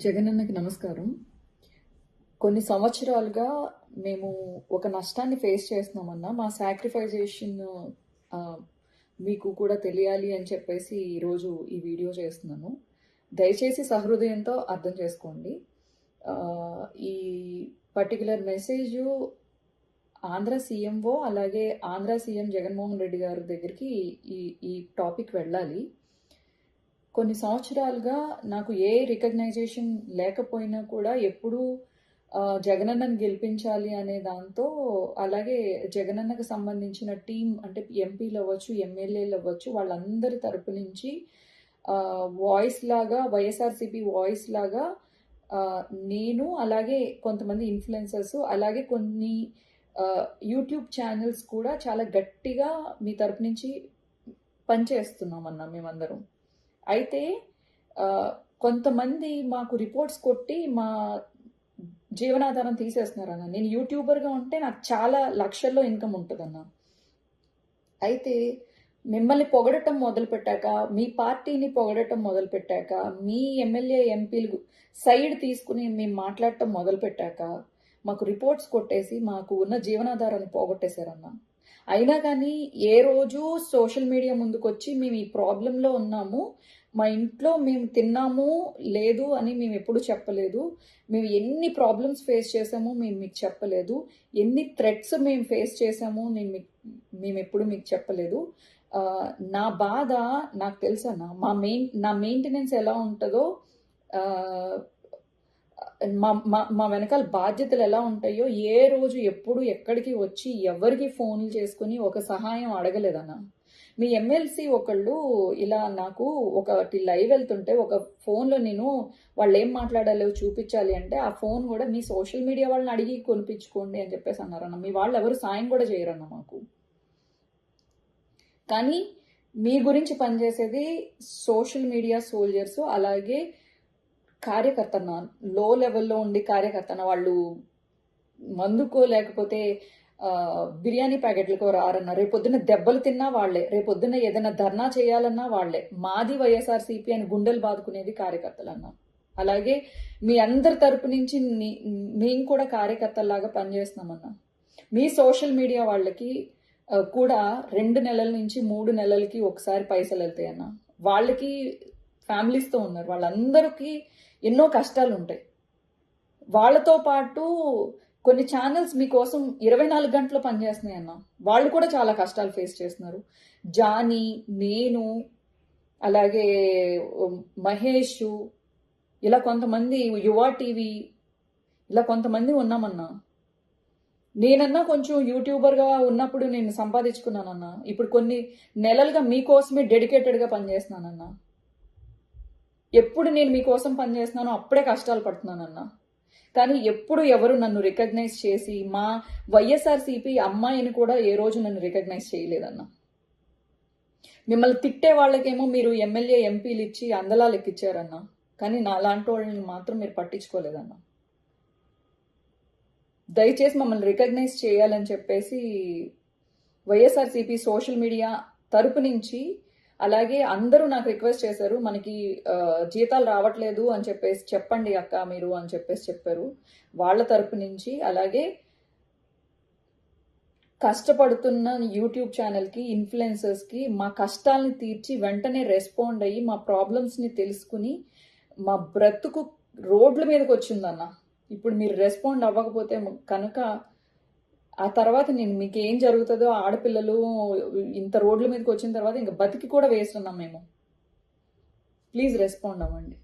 జగనన్నకి నమస్కారం. కొన్ని సంవత్సరాలుగా మేము ఒక నష్టాన్ని ఫేస్ చేస్తున్నామన్నా. మా సాక్రిఫైజేషన్ ఆహ్, మీకు కూడా తెలియాలి అని చెప్పేసి ఈరోజు ఈ వీడియో చేస్తున్నాను. దయచేసి సహృదయంతో అర్థం చేసుకోండి. ఆహ్, ఈ పర్టిక్యులర్ మెసేజు ఆంధ్ర సీఎంఓ అలాగే ఆంధ్ర సీఎం జగన్మోహన్ రెడ్డి గారి దగ్గరికి ఈ ఈ టాపిక్ వెళ్ళాలి. కొన్ని సంవత్సరాలుగా నాకు ఏ రికగ్నైజేషన్ లేకపోయినా కూడా ఎప్పుడూ జగనన్నను గెలిపించాలి అనే దాంతో, అలాగే జగనన్నకు సంబంధించిన టీం అంటే ఎంపీలు అవ్వచ్చు, ఎమ్మెల్యేలు అవ్వచ్చు, వాళ్ళందరి తరపు నుంచి వాయిస్ లాగా, వైఎస్ఆర్సీపీ వాయిస్ లాగా నేను అలాగే కొంతమంది ఇన్ఫ్లుయెన్సర్స్ అలాగే కొన్ని యూట్యూబ్ ఛానల్స్ కూడా చాలా గట్టిగా మీ తరపు నుంచి పనిచేస్తున్నామన్నా మేమందరం. అయితే కొంతమంది మాకు రిపోర్ట్స్ కొట్టి మా జీవనాధారం తీసేస్తున్నారన్న. నేను యూట్యూబర్గా ఉంటే నాకు చాలా లక్షల్లో ఇన్కమ్ ఉంటుందన్న. అయితే మిమ్మల్ని పొగడటం మొదలుపెట్టాక, మీ పార్టీని పొగడటం మొదలుపెట్టాక, మీ ఎమ్మెల్యే ఎంపీలు సైడ్ తీసుకుని మేము మాట్లాడటం మొదలుపెట్టాక మాకు రిపోర్ట్స్ కొట్టేసి మాకు ఉన్న జీవనాధారాన్ని పోగొట్టేశారన్న. అయినా కానీ ఏ రోజు సోషల్ మీడియా ముందుకు వచ్చి మేము ఈ ప్రాబ్లంలో ఉన్నాము, మా ఇంట్లో మేము తిన్నాము లేదు అని మేము ఎప్పుడు చెప్పలేదు, మేము ఎన్ని ప్రాబ్లమ్స్ ఫేస్ చేసామో మేము మీకు చెప్పలేదు, ఎన్ని థ్రెట్స్ మేము ఫేస్ చేసామో మేము ఎప్పుడు మీకు చెప్పలేదు. నా బాధ నాకు తెలుసన్నా. నా మెయింటెనెన్స్ ఎలా ఉంటుందో, మా వెనకాల బాధ్యతలు ఎలా ఉంటాయో ఏ రోజు ఎప్పుడు ఎక్కడికి వచ్చి ఎవరికి ఫోన్లు చేసుకుని ఒక సహాయం అడగలేదన్నా. మీ ఎమ్మెల్సీ ఒకళ్ళు ఇలా నాకు ఒకటి లైవ్ వెళ్తుంటే ఒక ఫోన్లో నేను వాళ్ళు ఏం మాట్లాడాలో చూపించాలి అంటే ఆ ఫోన్ కూడా మీ సోషల్ మీడియా వాళ్ళని అడిగి కొనిపించుకోండి అని చెప్పేసి అన్నారన్న. మీ వాళ్ళు ఎవరు సాయం కూడా చేయరన్న మాకు. కానీ మీ గురించి పనిచేసేది సోషల్ మీడియా సోల్జర్స్, అలాగే కార్యకర్తన లో లెవెల్లో ఉండి కార్యకర్తన వాళ్ళు మందుకో లేకపోతే బిర్యానీ ప్యాకెట్లకో రారన్న. రేపొద్దున దెబ్బలు తిన్నా వాళ్లే, రేపొద్దున ఏదైనా ధర్నా చేయాలన్నా వాళ్లే. మాది వైఎస్ఆర్సీపీ అని గుండెలు బాదుకునేది కార్యకర్తలన్నా. అలాగే మీ అందరి తరపు నుంచి మేము కూడా కార్యకర్తల్లాగా పనిచేస్తున్నామన్నా. మీ సోషల్ మీడియా వాళ్ళకి కూడా 2 నెలల నుంచి 3 నెలలకి ఒకసారి పైసలు వెళ్తాయన్న. వాళ్ళకి ఫ్యామిలీస్తో ఉన్నారు, వాళ్ళందరికీ ఎన్నో కష్టాలు ఉంటాయి. వాళ్ళతో పాటు కొన్ని ఛానల్స్ మీకోసం 24 గంటలు పనిచేస్తున్నాయి అన్న. వాళ్ళు కూడా చాలా కష్టాలు ఫేస్ చేస్తున్నారు. జానీ, నేను, అలాగే మహేష్, ఇలా కొంతమంది, యువ టీవీ, ఇలా కొంతమంది ఉన్నామన్నా. నేనన్నా కొంచెం యూట్యూబర్గా ఉన్నప్పుడు నేను సంపాదించుకున్నానన్నా. ఇప్పుడు కొన్ని నెలలుగా మీకోసమే డెడికేటెడ్గా పనిచేస్తున్నానన్నా. ఎప్పుడు నేను మీకోసం పనిచేస్తున్నానో అప్పుడే కష్టాలు పడుతున్నానన్నా. కానీ ఎప్పుడు ఎవరు నన్ను రికగ్నైజ్ చేసి, మా వైఎస్ఆర్సీపీ అమ్మాయిని కూడా ఏ రోజు నన్ను రికగ్నైజ్ చేయలేదన్నా. మిమ్మల్ని తిట్టే వాళ్ళకేమో మీరు ఎమ్మెల్యే ఎంపీలు ఇచ్చి అందలాలు ఎక్కిచ్చారన్నా. కానీ నా లాంటి వాళ్ళని మాత్రం మీరు పట్టించుకోలేదన్నా. దయచేసి మమ్మల్ని రికగ్నైజ్ చేయాలని చెప్పేసి వైఎస్ఆర్సీపీ సోషల్ మీడియా తరపు నుంచి, అలాగే అందరూ నాకు రిక్వెస్ట్ చేశారు, మనకి జీతాలు రావట్లేదు అని చెప్పేసి చెప్పండి అక్క మీరు అని చెప్పేసి చెప్పారు వాళ్ళ తరపు నుంచి. అలాగే కష్టపడుతున్న యూట్యూబ్ ఛానల్కి, ఇన్ఫ్లుయెన్సర్స్కి మా కష్టాలని తీర్చి వెంటనే రెస్పాండ్ అయ్యి మా ప్రాబ్లమ్స్ని తెలుసుకుని మా బ్రతుకు రోడ్ల మీదకి వచ్చిందన్న. ఇప్పుడు మీరు రెస్పాండ్ అవ్వకపోతే కనుక ఆ తర్వాత నేను మీకు ఏం జరుగుతుందో, ఆడపిల్లలు ఇంత రోడ్ల మీదకి వచ్చిన తర్వాత ఇంకా బతికి కూడా వేస్తున్నాం మేము. ప్లీజ్ రెస్పాండ్ అవ్వండి.